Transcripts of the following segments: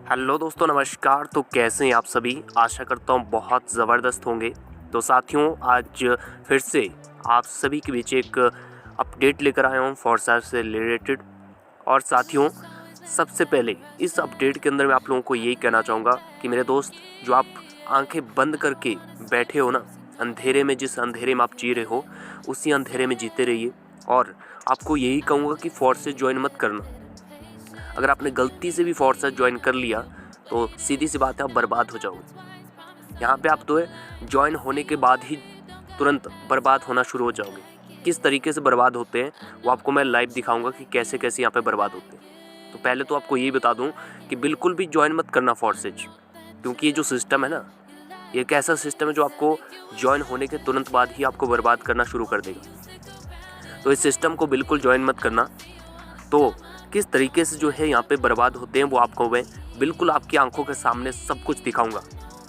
Hello दोस्तों, नमस्कार। तो कैसे हैं आप सभी? आशा करता हूँ बहुत ज़बरदस्त होंगे। तो साथियों, आज फिर से आप सभी के बीच एक अपडेट लेकर आया हूँ फॉर्सा से रिलेटेड। और साथियों, सबसे पहले इस अपडेट के अंदर मैं आप लोगों को यही कहना चाहूँगा कि मेरे दोस्त, जो आप आंखें बंद करके बैठे हो ना अंधेरे में, जिस अंधेरे में आप जी रहे हो उसी अंधेरे में जीते रहिए। और आपको यही कहूँगा कि फोर्स ज्वाइन मत करना। अगर आपने गलती से भी फोर्स ज्वाइन कर लिया तो सीधी सी बात है, आप बर्बाद हो जाओगे। यहाँ पे आप तो है ज्वाइन होने के बाद ही तुरंत बर्बाद होना शुरू हो जाओगे। किस तरीके से बर्बाद होते हैं वो आपको मैं लाइव दिखाऊंगा कि कैसे कैसे यहाँ पे बर्बाद होते हैं। तो पहले तो आपको यही बता दूं कि बिल्कुल भी ज्वाइन मत करना फोर्सेज, क्योंकि ये जो सिस्टम है ना, ये एक ऐसा सिस्टम है जो आपको ज्वाइन होने के तुरंत बाद ही आपको बर्बाद करना शुरू कर देगा। तो इस सिस्टम को बिल्कुल ज्वाइन मत करना। तो किस तरीके से जो है यहाँ पे बर्बाद होते हैं वो आपको मैं बिल्कुल आपकी आंखों के सामने सब कुछ दिखाऊंगा।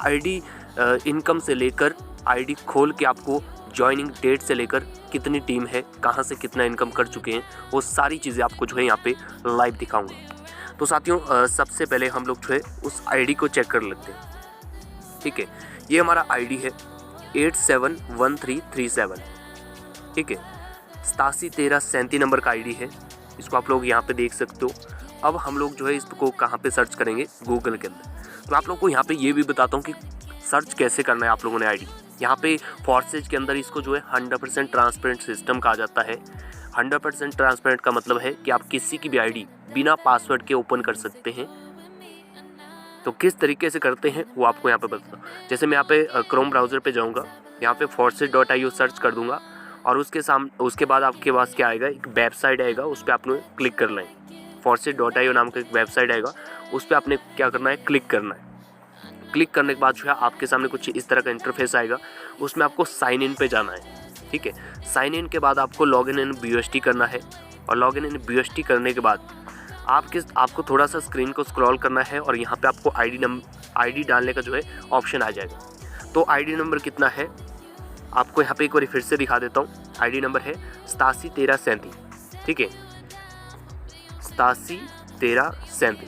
आईडी इनकम से लेकर आईडी खोल के आपको ज्वाइनिंग डेट से लेकर कितनी टीम है, कहाँ से कितना इनकम कर चुके हैं, वो सारी चीज़ें आपको जो है यहाँ पे लाइव दिखाऊंगा। तो साथियों, सबसे पहले हम लोग जो है उस आईडी को चेक कर लेते हैं। ठीक है, ये हमारा आईडी है 871337। ठीक है, 871337 नंबर का आईडी है। इसको आप लोग यहाँ पे देख सकते हो। अब हम लोग जो है इसको कहाँ पे सर्च करेंगे, गूगल के अंदर। तो आप लोग को यहाँ पे ये भी बताता हूँ कि सर्च कैसे करना है आप लोगों ने आईडी। यहाँ पे फोर्सेज के अंदर इसको जो है 100% ट्रांसपेरेंट सिस्टम कहा जाता है। 100% ट्रांसपेरेंट का मतलब है कि आप किसी की भी आईडी बिना पासवर्ड के ओपन कर सकते हैं। तो किस तरीके से करते हैं वो आपको यहाँ पे बताता हूँ। जैसे मैं यहाँ पे क्रोम ब्राउज़र पे जाऊँगा, यहाँ पे forces.io सर्च कर दूँगा और उसके बाद आपके पास क्या आएगा, एक वेबसाइट आएगा, उस पर आपने क्लिक करना है। forces.io नाम का एक वेबसाइट आएगा, उस पर आपने क्या करना है, क्लिक करना है। क्लिक करने के बाद जो है आपके सामने कुछ इस तरह का इंटरफेस आएगा। उसमें आपको साइन इन पे जाना है। ठीक है, साइन इन के बाद आपको लॉगिन इन BUSD करना है। और लॉगिन इन BUSD करने के बाद आपको थोड़ा सा स्क्रीन को स्क्रॉल करना है और यहाँ पे आपको आईडी डालने का जो है ऑप्शन आ जाएगा। तो आईडी नंबर कितना है आपको यहाँ पे एक बार फिर से दिखा देता हूँ। आईडी नंबर है 871337। ठीक है, 871337।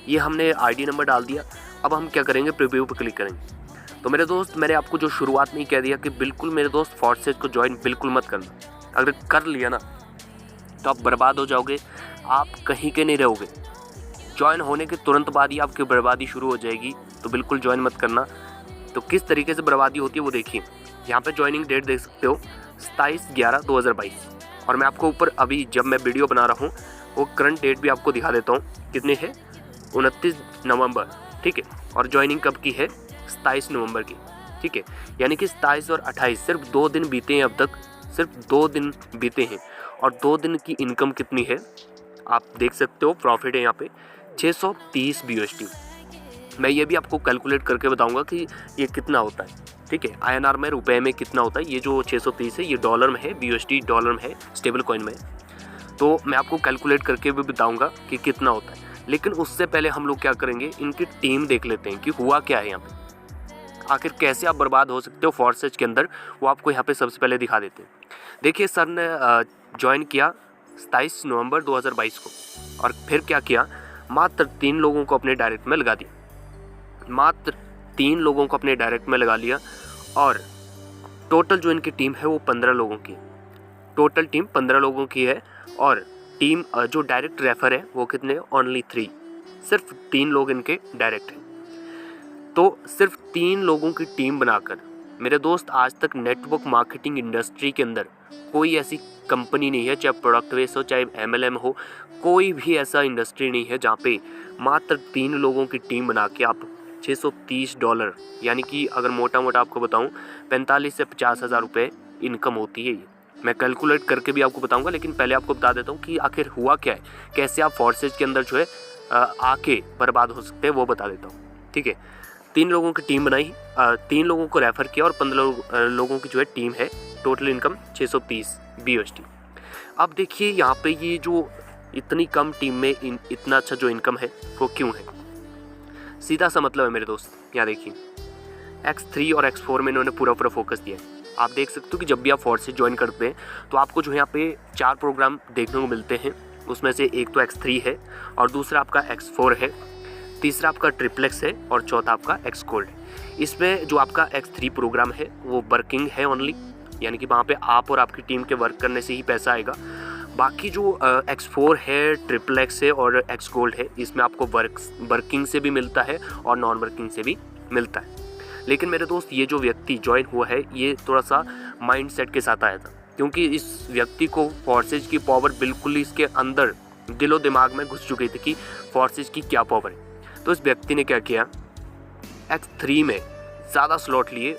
ये हमने आईडी नंबर डाल दिया। अब हम क्या करेंगे, प्रीव्यू पर क्लिक करेंगे। तो मेरे दोस्त, मैंने आपको जो शुरुआत में ही कह दिया कि बिल्कुल मेरे दोस्त फोर्सेज को ज्वाइन बिल्कुल मत करना। अगर कर लिया ना तो आप बर्बाद हो जाओगे, आप कहीं के नहीं रहोगे। ज्वाइन होने के तुरंत बाद ही आपकी बर्बादी शुरू हो जाएगी। तो बिल्कुल ज्वाइन मत करना। तो किस तरीके से बर्बादी होती है वो देखिए। यहाँ पे ज्वाइनिंग डेट देख सकते हो 27/11/2022। और मैं आपको ऊपर अभी जब मैं वीडियो बना रहा हूँ वो करंट डेट भी आपको दिखा देता हूँ। कितने है, 29 नवंबर। ठीक है, और ज्वाइनिंग कब की है, 27 नवंबर की। ठीक है, यानी कि 27 और 28 सिर्फ 2 दिन बीते हैं। अब तक सिर्फ 2 दिन बीते हैं और 2 दिन की इनकम कितनी है आप देख सकते हो। प्रॉफिट है यहाँ पे 630 BUSD। मैं ये भी आपको कैलकुलेट करके बताऊंगा कि ये कितना होता है। ठीक है, INR में, रुपए में कितना होता है। ये जो 630 है ये डॉलर में है, BUSD डॉलर में है, स्टेबल कॉइन में। तो मैं आपको कैलकुलेट करके भी बताऊंगा कि कितना होता है। लेकिन उससे पहले हम लोग क्या करेंगे, इनकी टीम देख लेते हैं कि हुआ क्या है यहाँ पे। आखिर कैसे आप बर्बाद हो सकते हो फोर्सेज के अंदर, वो आपको यहाँ पे सबसे पहले दिखा देते हैं। देखिए, सर ने ज्वाइन किया 27 नवंबर 2022 को और फिर क्या किया, मात्र 3 लोगों को अपने डायरेक्ट में लगा दिया। मात्र 3 लोगों को अपने डायरेक्ट में लगा लिया। और टोटल जो इनकी टीम है वो 15 लोगों की। टोटल टीम 15 लोगों की है। और टीम जो डायरेक्ट रेफर है वो कितने, ओनली 3। सिर्फ 3 लोग इनके डायरेक्ट हैं। तो सिर्फ 3 लोगों की टीम बनाकर मेरे दोस्त, आज तक नेटवर्क मार्केटिंग इंडस्ट्री के अंदर कोई ऐसी कंपनी नहीं है, चाहे प्रोडक्ट बेस हो, चाहे MLM हो, कोई भी ऐसा इंडस्ट्री नहीं है जहाँ पे मात्र 3 लोगों की टीम बना के आप $630, यानी कि अगर मोटा मोटा आपको बताऊं 45 से 50 हज़ार रुपये इनकम होती है। ये मैं कैलकुलेट करके भी आपको बताऊंगा, लेकिन पहले आपको बता देता हूँ कि आखिर हुआ क्या है, कैसे आप फोर्सेज के अंदर जो है आके बर्बाद हो सकते हैं वो बता देता हूँ। ठीक है, 3 लोगों की टीम बनाई, 3 लोगों को रेफ़र किया और 15 लोगों की जो है टीम है। Total income 630 BUSD। अब देखिए यहाँ पे ये जो इतनी कम टीम में इतना अच्छा जो इनकम है वो क्यों है। सीधा सा मतलब है मेरे दोस्त, यहाँ देखिए X3 और X4 में इन्होंने पूरा फोकस दिया है। आप देख सकते हो कि जब भी आप फोर्सेज ज्वाइन करते हैं तो आपको जो है यहाँ पे 4 प्रोग्राम देखने को मिलते हैं। उसमें से एक तो X3 है और दूसरा आपका X4 है। तीसरा आपका ट्रिप्लेक्स है और चौथा आपका एक्स गोल्ड है। इसमें जो आपका X3 प्रोग्राम है वो वर्किंग है ओनली, यानी कि वहाँ पे आप और आपकी टीम के वर्क करने से ही पैसा आएगा। बाकी जो X4 है, ट्रिपल एक्स है और एक्स गोल्ड है, इसमें आपको वर्किंग से भी मिलता है और नॉन वर्किंग से भी मिलता है। लेकिन मेरे दोस्त ये जो व्यक्ति ज्वाइन हुआ है ये थोड़ा सा माइंड सेट के साथ आया था, क्योंकि इस व्यक्ति को फोर्सेज की पावर बिल्कुल ही इसके अंदर दिलो दिमाग में घुस चुकी थी कि फोर्सेज की क्या पावर है। तो इस व्यक्ति ने क्या किया, X3 में ज़्यादा स्लॉट लिए,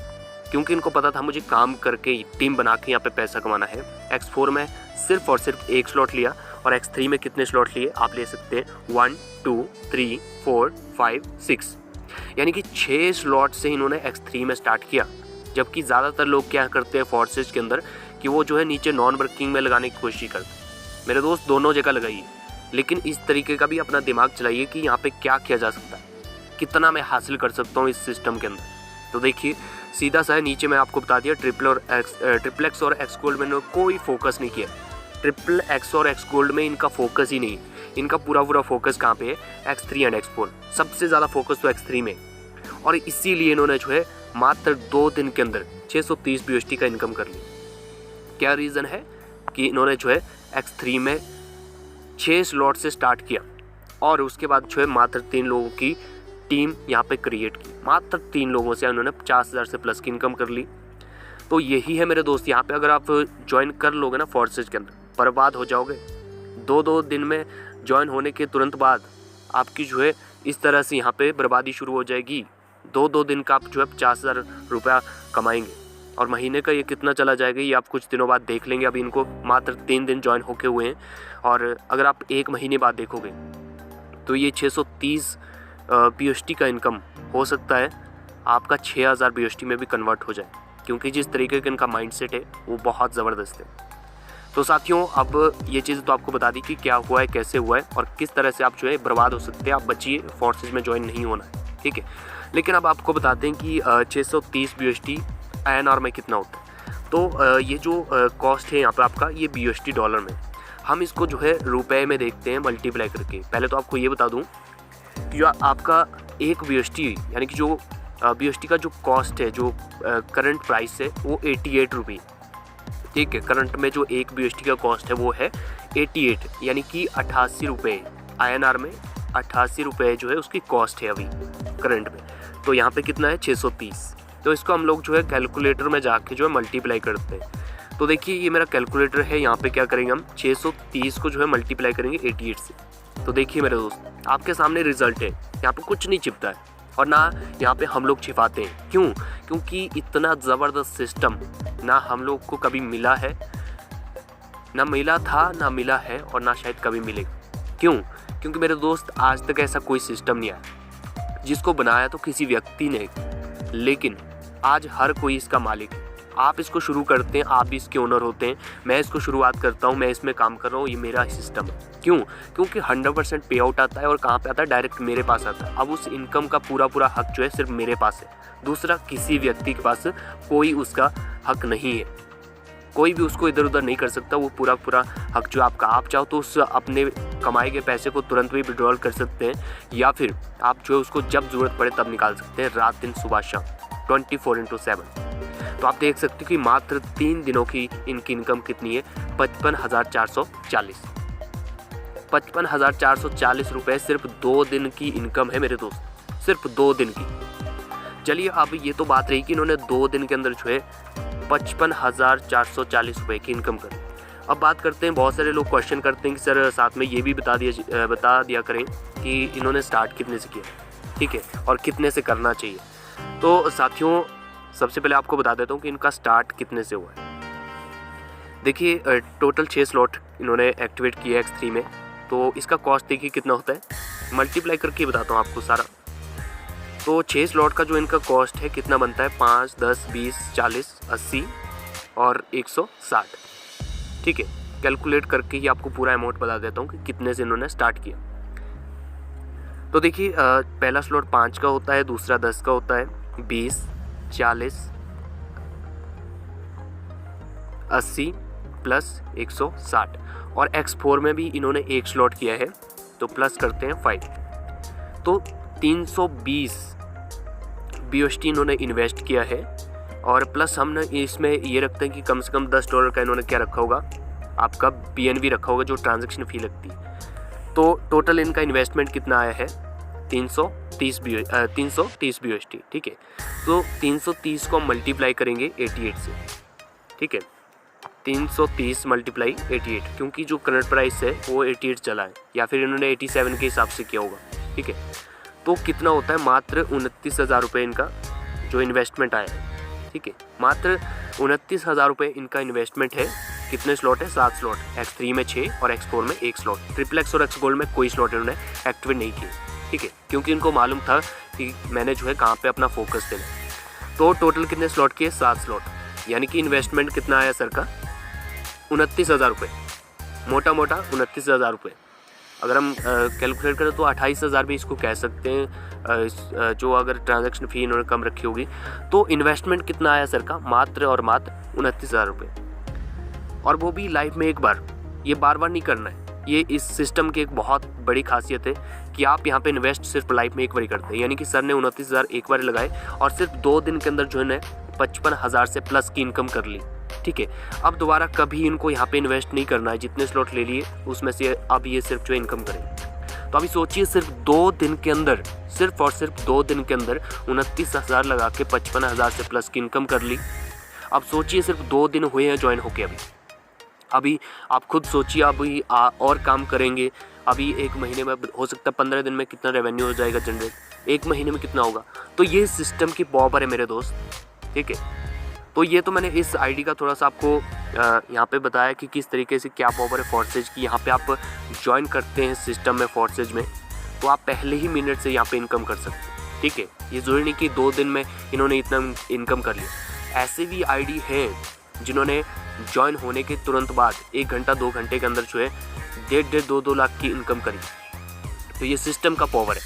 क्योंकि इनको पता था मुझे काम करके टीम बना के यहाँ पे पैसा कमाना है। X4 में सिर्फ और सिर्फ एक स्लॉट लिया और X3 में कितने स्लॉट लिए आप ले सकते हैं 1 2 3 4 5 6, यानी कि 6 स्लॉट से इन्होंने X3 में स्टार्ट किया। जबकि ज़्यादातर लोग क्या करते हैं फोर्सेज के अंदर कि वो जो है नीचे नॉन वर्किंग में लगाने की कोशिश करते हैं। मेरे दोस्त दोनों जगह लगाइए, लेकिन इस तरीके का भी अपना दिमाग चलाइए कि यहाँ पे क्या किया जा सकता है, कितना मैं हासिल कर सकता हूँ इस सिस्टम के अंदर। तो देखिए सीधा सा है, नीचे मैं आपको बता दिया ट्रिपल एक्स और एक्स गोल्ड में कोई फोकस नहीं किया। ट्रिपल एक्स और एक्स गोल्ड में इनका फोकस ही नहीं है। इनका पूरा फोकस कहाँ पे है, X3 एंड X4। सबसे ज़्यादा फोकस तो X3 में, और इसीलिए इन्होंने जो है मात्र 2 दिन के अंदर 630 BUSD का इनकम कर ली। क्या रीज़न है कि इन्होंने जो है X3 में 6 स्लॉट से स्टार्ट किया और उसके बाद जो है मात्र 3 लोगों की टीम यहाँ पे क्रिएट की। मात्र 3 लोगों से उन्होंने 50,000 से प्लस की इनकम कर ली। तो यही है मेरे दोस्त, यहाँ पे अगर आप ज्वाइन कर लोगे ना फोर्सेज के अंदर, बर्बाद हो जाओगे। 2 दिन में ज्वाइन होने के तुरंत बाद आपकी जो है इस तरह से यहाँ पे बर्बादी शुरू हो जाएगी। 2 दिन का आप जो है 50,000 रुपया कमाएंगे और महीने का ये कितना चला जाएगा ये आप कुछ दिनों बाद देख लेंगे। अभी इनको मात्र 3 दिन ज्वाइन होके हुए हैं, और अगर आप 1 महीने बाद देखोगे तो ये 630 BUSD का इनकम हो सकता है आपका 6,000 BUSD में भी कन्वर्ट हो जाए, क्योंकि जिस तरीके का इनका माइंडसेट है वो बहुत ज़बरदस्त है। तो साथियों अब ये चीज़ तो आपको बता दी कि क्या हुआ है, कैसे हुआ है और किस तरह से आप जो है बर्बाद हो सकते हैं। आप बचिए, फोर्सेज में ज्वाइन नहीं होना है, ठीक है। लेकिन अब आपको बताते हैं कि 630 BUSD INR में कितना होता है। तो ये जो कॉस्ट है यहाँ पर आपका, ये BUSD डॉलर में, हम इसको जो है रुपए में देखते हैं मल्टीप्लाई करके। पहले तो आपको ये बता दूँ कि आपका 1 BUSD यानी कि जो BUSD का जो कॉस्ट है, जो करंट प्राइस है वो 88 रुपये, ठीक है। करंट में जो 1 BUSD का कॉस्ट है वो है 88, यानी कि 88 रुपये INR में 88 रुपये जो है उसकी कॉस्ट है अभी करंट में। तो यहाँ पे कितना है 630। तो इसको हम लोग जो है कैलकुलेटर में जाके जो है मल्टीप्लाई करते हैं। तो देखिए ये मेरा कैलकुलेटर है, यहाँ पे क्या करेंगे हम 630 को जो है मल्टीप्लाई करेंगे 88 से। तो देखिए मेरे दोस्त आपके सामने रिजल्ट है, यहाँ पे कुछ नहीं छिपता है और ना यहाँ पे हम लोग छिपाते हैं। क्यों? क्योंकि इतना ज़बरदस्त सिस्टम ना हम लोग को कभी मिला है, ना मिला था, ना मिला है और ना शायद कभी मिलेगा। क्यों? क्योंकि मेरे दोस्त आज तक ऐसा कोई सिस्टम नहीं आया। जिसको बनाया तो किसी व्यक्ति ने, लेकिन आज हर कोई इसका मालिक है। आप इसको शुरू करते हैं, आप भी इसके ओनर होते हैं। मैं इसको शुरुआत करता हूँ, मैं इसमें काम कर रहा हूँ, ये मेरा सिस्टम है। क्यों? क्योंकि 100% पे आउट आता है और कहाँ पे आता है, डायरेक्ट मेरे पास आता है। अब उस इनकम का पूरा हक जो है सिर्फ मेरे पास है, दूसरा किसी व्यक्ति के पास कोई उसका हक नहीं है। कोई भी उसको इधर उधर नहीं कर सकता। वो पूरा हक जो आपका, आप चाहो तो उस अपने कमाए गए पैसे को तुरंत भी विड्रॉल कर सकते हैं, या फिर आप जो है उसको जब ज़रूरत पड़े तब निकाल सकते हैं, रात दिन सुबह शाम 24/7। तो आप देख सकते हो कि मात्र 3 दिनों की इनकी इनकम कितनी है, 55,440। 55,440 रुपये सिर्फ 2 दिन की इनकम है मेरे दोस्त, सिर्फ 2 दिन की। चलिए अब ये तो बात रही कि इन्होंने 2 दिन के अंदर जो है 55,440 रुपये की इनकम करी। अब बात करते हैं, बहुत सारे लोग क्वेश्चन करते हैं कि सर साथ में ये भी बता दिया करें कि इन्होंने स्टार्ट कितने से किया, ठीक है, और कितने से करना चाहिए। तो साथियों सबसे पहले आपको बता देता हूँ कि इनका स्टार्ट कितने से हुआ है। देखिए टोटल 6 स्लॉट इन्होंने एक्टिवेट किया X3 में। तो इसका कॉस्ट देखिए कितना होता है, मल्टीप्लाई करके बताता हूँ आपको सारा। तो 6 स्लॉट का जो इनका कॉस्ट है कितना बनता है, 5, 10, 20, 40, 80 और 160, ठीक है। कैलकुलेट करके ही आपको पूरा अमाउंट बता देता हूँ कि कितने से इन्होंने स्टार्ट किया। तो देखिए पहला स्लॉट 5 का होता है, दूसरा 10 का होता है, 20, 40, 80 प्लस 160, और X4 में भी इन्होंने 1 स्लॉट किया है तो प्लस करते हैं 5। तो 320 BUSD इन्होंने इन्वेस्ट किया है, और प्लस हम ना इसमें ये रखते हैं कि कम से कम $10 का इन्होंने क्या रखा होगा, आपका BNB रखा होगा जो ट्रांजैक्शन फ़ी लगती है। तो टोटल इनका इन्वेस्टमेंट कितना आया है, 330 BUSD, ठीक है। तो 330 को हम मल्टीप्लाई करेंगे 88 से, ठीक है। 330 मल्टीप्लाई 88, क्योंकि जो करंट प्राइस है वो 88 चला है, या फिर इन्होंने 87 के हिसाब से किया होगा, ठीक है। तो कितना होता है, मात्र 29,000 रुपये इनका जो इन्वेस्टमेंट आया है, ठीक है। मात्र 29,000 रुपये इनका इन्वेस्टमेंट है। कितने स्लॉट है, 7 स्लॉट, X3 में 6 और X4 में 1 स्लॉट। XXX और X गोल्ड में कोई स्लॉट इन्होंने एक्टिवेट नहीं किए, ठीक है, क्योंकि इनको मालूम था कि मैंने जो है कहाँ पे अपना फोकस देना है। तो टोटल कितने स्लॉट किए, 7 स्लॉट, यानी कि इन्वेस्टमेंट कितना आया सर का, 29,000 रुपये, मोटा मोटा 29,000 रुपये। अगर हम कैलकुलेट करें तो 28,000 भी इसको कह सकते हैं, जो अगर ट्रांजैक्शन फ़ी इन्होंने कम रखी होगी। तो इन्वेस्टमेंट कितना आया सर का, मात्र और मात्र 29,000 रुपये, और वो भी लाइफ में एक बार, ये बार बार नहीं करना है। ये इस सिस्टम की एक बहुत बड़ी खासियत है कि आप यहाँ पे इन्वेस्ट सिर्फ लाइफ में एक बार ही करते हैं, यानी कि सर ने 29,000 एक बार लगाए और सिर्फ 2 दिन के अंदर जो है ना 55,000 से प्लस की इनकम कर ली, ठीक है। अब दोबारा कभी इनको यहाँ पे इन्वेस्ट नहीं करना है, जितने स्लॉट ले लिए उसमें से अब ये सिर्फ जो इनकम करें। तो अभी सोचिए सिर्फ 2 दिन के अंदर, सिर्फ और सिर्फ 2 दिन के अंदर 29,000 लगा के 55,000 से प्लस की इनकम कर ली। अब सोचिए सिर्फ 2 दिन हुए हैं ज्वाइन होके, अभी आप खुद सोचिए, अभी और काम करेंगे, अभी 1 महीने में हो सकता है 15 दिन में कितना रेवेन्यू हो जाएगा जनरेट, 1 महीने में कितना होगा। तो ये सिस्टम की पावर है मेरे दोस्त, ठीक है। तो ये तो मैंने इस आईडी का थोड़ा सा आपको यहाँ पे बताया कि किस तरीके से क्या पावर है फोर्सेज की। यहाँ पे आप ज्वाइन करते हैं सिस्टम में फोर्सेज में, तो आप पहले ही मिनट से यहाँ पे इनकम कर सकते हैं, ठीक है। ये ज़रूरी नहीं कि 2 दिन में इन्होंने इतना इनकम कर लिया। ऐसे भी आईडी हैं जिन्होंने ज्वाइन होने के तुरंत बाद 1 घंटा 2 घंटे के अंदर जो है 1.5 2 लाख की इनकम करी। तो ये सिस्टम का पावर है।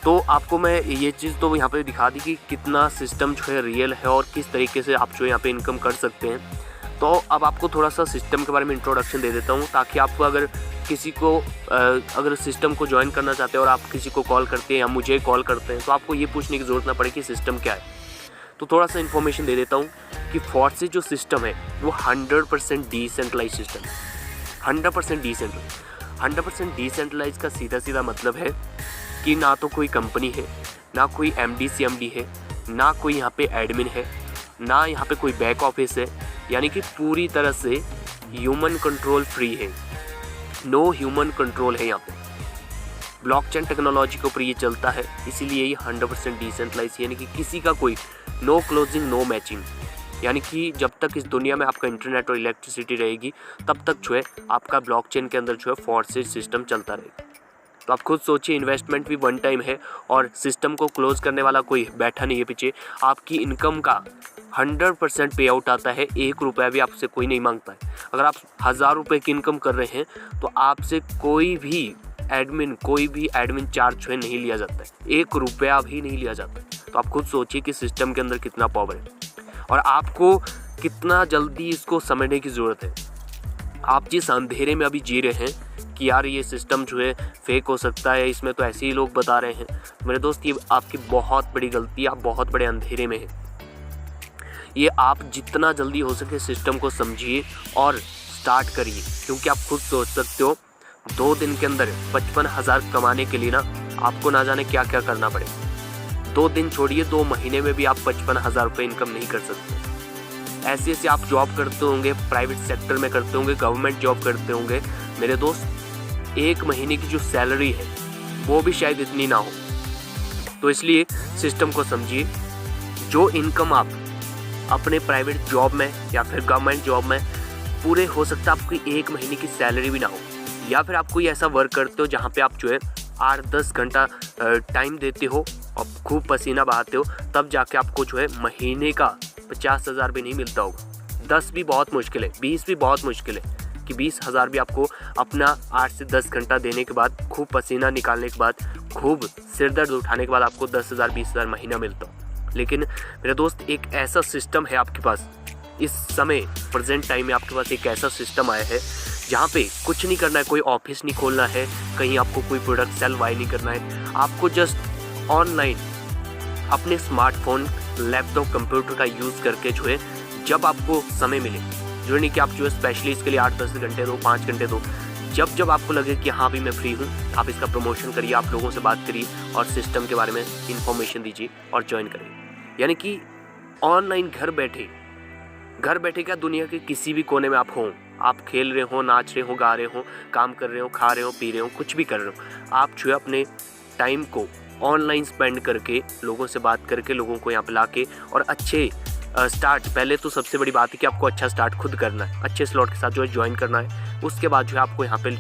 तो आपको मैं ये चीज़ तो यहाँ पे दिखा दी कि कितना सिस्टम जो है रियल है और किस तरीके से आप जो यहाँ पे इनकम कर सकते हैं। तो अब आपको थोड़ा सा सिस्टम के बारे में इंट्रोडक्शन दे देता हूँ, ताकि आपको अगर किसी को अगर सिस्टम को ज्वाइन करना चाहते हैं और आप किसी को कॉल करते हैं या मुझे कॉल करते हैं, तो आपको ये पूछने की ज़रूरत ना पड़े कि सिस्टम क्या है। तो थोड़ा सा इन्फॉर्मेशन दे देता हूँ कि फोर्सेज जो सिस्टम है वो 100% डिसेंट्रलाइज सिस्टम है। 100% डिसेंट्रलाइज का सीधा सीधा मतलब है कि ना तो कोई कंपनी है, ना कोई MD CMD है, ना कोई यहाँ पे एडमिन है, ना यहाँ पे कोई बैक ऑफिस है, यानी कि पूरी तरह से ह्यूमन कंट्रोल फ्री है। नो ह्यूमन कंट्रोल है यहाँ पे। ब्लॉकचेन टेक्नोलॉजी के ऊपर ये चलता है, इसीलिए ये 100% डिसेंट्रलाइज, यानी कि किसी का कोई नो क्लोजिंग नो मैचिंग, यानी कि जब तक इस दुनिया में आपका इंटरनेट और इलेक्ट्रिसिटी रहेगी तब तक जो है आपका ब्लॉकचेन के अंदर जो है फोर्सेज सिस्टम चलता रहेगा। तो आप खुद सोचिए, इन्वेस्टमेंट भी 1 टाइम है और सिस्टम को क्लोज करने वाला कोई बैठा नहीं है पीछे। आपकी इनकम का 100% पे आउट आता है, 1 रुपया भी आपसे कोई नहीं मांगता है। अगर आप 1000 रुपये की इनकम कर रहे हैं तो आपसे कोई भी एडमिन चार्ज जो है नहीं लिया जाता है, 1 रुपया भी नहीं लिया जाता। तो आप खुद सोचिए कि सिस्टम के अंदर कितना पावर है और आपको कितना जल्दी इसको समझने की ज़रूरत है। आप जिस अंधेरे में अभी जी रहे हैं कि यार ये सिस्टम जो है फेक हो सकता है, इसमें तो ऐसे ही लोग बता रहे हैं, तो मेरे दोस्त ये आपकी बहुत बड़ी गलती है। आप बहुत बड़े अंधेरे में हैं। ये आप जितना जल्दी हो सके सिस्टम को समझिए और स्टार्ट करिए, क्योंकि आप खुद सोच सकते हो 2 दिन के अंदर 55,000 कमाने के लिए ना आपको ना जाने क्या क्या करना पड़े। 2 दिन छोड़िए, 2 महीने में भी आप 55,000 रुपये इनकम नहीं कर सकते। ऐसे ऐसे आप जॉब करते होंगे, प्राइवेट सेक्टर में करते होंगे, गवर्नमेंट जॉब करते होंगे मेरे दोस्त, 1 महीने की जो सैलरी है वो भी शायद इतनी ना हो। तो इसलिए सिस्टम को समझिए। जो इनकम आप अपने प्राइवेट जॉब में या फिर गवर्नमेंट जॉब में पूरे, हो सकता है आपकी 1 महीने की सैलरी भी ना हो, या फिर आप कोई ऐसा वर्क करते हो जहाँ पे आप जो है 8-10 घंटा टाइम देते हो और खूब पसीना बहाते हो, तब जाके आपको जो है महीने का 50,000 भी नहीं मिलता होगा। 10 भी बहुत मुश्किल है, 20 भी बहुत मुश्किल है कि 20,000 भी आपको अपना 8 से 10 घंटा देने के बाद, खूब पसीना निकालने के बाद, खूब सिर दर्द उठाने के बाद आपको 10,000 20,000 महीना मिलता हो। लेकिन मेरे दोस्त एक ऐसा सिस्टम है आपके पास, इस समय प्रेजेंट टाइम में आपके पास एक ऐसा सिस्टम आया है जहाँ पे कुछ नहीं करना है, कोई ऑफिस नहीं खोलना है, कहीं आपको कोई प्रोडक्ट सेल बाय नहीं करना है। आपको जस्ट ऑनलाइन अपने स्मार्टफोन, लैपटॉप, कंप्यूटर का यूज़ करके जो है जब आपको समय मिले, जो नहीं कि आप जो है स्पेशली इसके लिए 8-10 घंटे दो, 5 घंटे दो, जब आपको लगे कि हाँ भी मैं फ्री हूँ, आप इसका प्रमोशन करिए, आप लोगों से बात करिए और सिस्टम के बारे में इंफॉर्मेशन दीजिए और ज्वाइन करिए। यानी कि ऑनलाइन घर बैठे क्या दुनिया के किसी भी कोने में आप हों, आप खेल रहे हो, नाच रहे हो, गा रहे हो, काम कर रहे हो, खा रहे हो, पी रहे हो, कुछ भी कर रहे हो, आप जो है अपने टाइम को ऑनलाइन स्पेंड करके, लोगों से बात करके, लोगों को यहाँ पे ला के और अच्छे स्टार्ट, पहले तो सबसे बड़ी बात है कि आपको अच्छा स्टार्ट खुद करना है, अच्छे स्लॉट के साथ जो है ज्वाइन करना है। उसके बाद जो है आपको यहाँ पे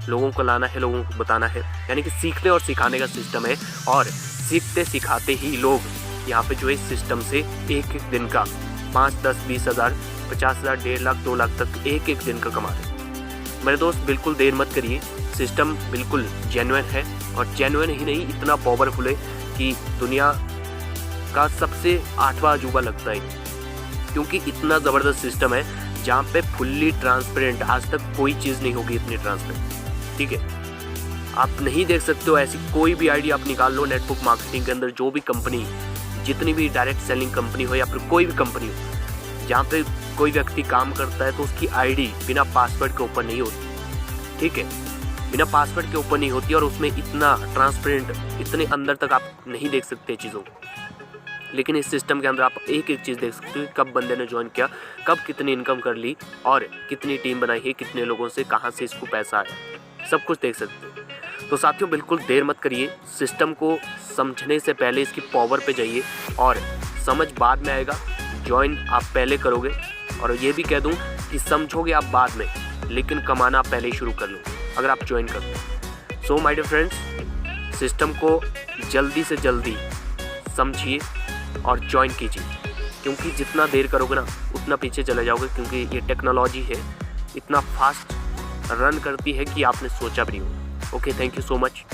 लोगों को लाना है, लोगों को बताना है, यानी कि सीखने और सिखाने का सिस्टम है। और सीखते सिखाते ही लोग यहाँ पे जो है इस सिस्टम से एक दिन का 5, 10, 20 हज़ार, 50 हज़ार, 1.5 लाख, 2 लाख तक एक दिन का कमा रहे हैं। मेरे दोस्त बिल्कुल देर मत करिए, सिस्टम बिल्कुल जेन्युइन है और जेन्युइन ही नहीं, इतना पावरफुल है कि दुनिया का सबसे 8वां अजूबा लगता है, क्योंकि इतना ज़बरदस्त सिस्टम है जहाँ पे फुल्ली ट्रांसपेरेंट, आज तक कोई चीज़ नहीं होगी इतनी ट्रांसपेरेंट। ठीक है, आप नहीं देख सकते हो ऐसी कोई भी आईडी आप निकाल लो नेटवर्क मार्केटिंग के अंदर, जो भी कंपनी, जितनी भी डायरेक्ट सेलिंग कंपनी हो या फिर कोई भी कंपनी हो जहाँ पे कोई व्यक्ति काम करता है, तो उसकी आईडी बिना पासवर्ड के ऊपर नहीं होती। ठीक है, बिना पासवर्ड के ऊपर नहीं होती और उसमें इतना ट्रांसपेरेंट, इतने अंदर तक आप नहीं देख सकते चीज़ों को। लेकिन इस सिस्टम के अंदर आप एक चीज़ देख सकते हो, कब बंदे ने ज्वाइन किया, कब कितनी इनकम कर ली और कितनी टीम बनाई है, कितने लोगों से, कहाँ से इसको पैसा आया, सब कुछ देख सकते हो। तो साथियों बिल्कुल देर मत करिए, सिस्टम को समझने से पहले इसकी पावर पे जाइए और समझ बाद में आएगा, ज्वाइन आप पहले करोगे। और ये भी कह दूँ कि समझोगे आप बाद में, लेकिन कमाना आप पहले ही शुरू कर लो अगर आप ज्वाइन कर दो। So my dear friends, system को जल्दी से जल्दी समझिए और ज्वाइन कीजिए, क्योंकि जितना देर करोगे ना उतना पीछे चले जाओगे, क्योंकि ये टेक्नोलॉजी है, इतना फास्ट रन करती है कि आपने सोचा भी नहीं होगा। Okay, thank you so much.